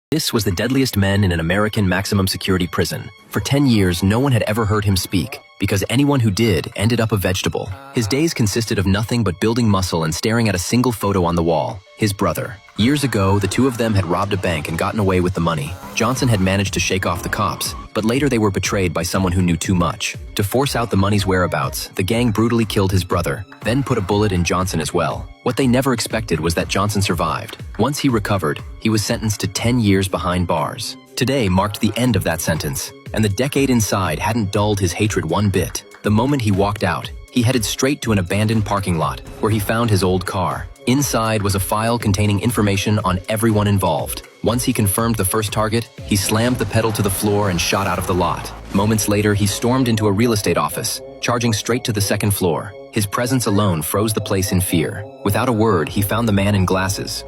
This was the deadliest man in an American maximum security prison. For 10 years, no one had ever heard him speak, because anyone who did ended up a vegetable. His days consisted of nothing but building muscle and staring at a single photo on the wall, his brother. Years ago, the two of them had robbed a bank and gotten away with the money. Johnson had managed to shake off the cops, but later they were betrayed by someone who knew too much. To force out the money's whereabouts, the gang brutally killed his brother, then put a bullet in Johnson as well. What they never expected was that Johnson survived. Once he recovered, he was sentenced to 10 years behind bars. Today marked the end of that sentence, and the decade inside hadn't dulled his hatred one bit. The moment he walked out, he headed straight to an abandoned parking lot, where he found his old car. Inside was a file containing information on everyone involved. Once he confirmed the first target, he slammed the pedal to the floor and shot out of the lot. Moments later, he stormed into a real estate office, charging straight to the second floor. His presence alone froze the place in fear. Without a word, he found the man in glasses,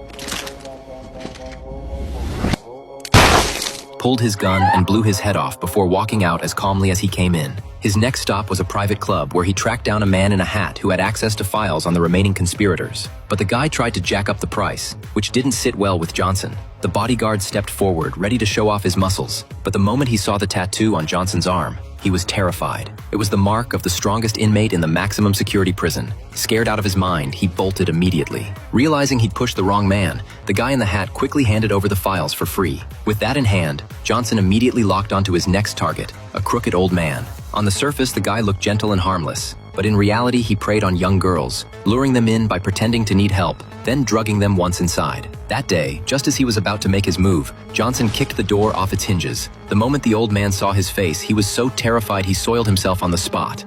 pulled his gun and blew his head off before walking out as calmly as he came in. His next stop was a private club where he tracked down a man in a hat who had access to files on the remaining conspirators. But the guy tried to jack up the price, which didn't sit well with Johnson. The bodyguard stepped forward, ready to show off his muscles, but the moment he saw the tattoo on Johnson's arm, he was terrified. It was the mark of the strongest inmate in the maximum security prison. Scared out of his mind, he bolted immediately. Realizing he'd pushed the wrong man, the guy in the hat quickly handed over the files for free. With that in hand, Johnson immediately locked onto his next target, a crooked old man. On the surface, the guy looked gentle and harmless, but in reality, he preyed on young girls, luring them in by pretending to need help, then drugging them once inside. That day, just as he was about to make his move, Johnson kicked the door off its hinges. The moment the old man saw his face, he was so terrified he soiled himself on the spot.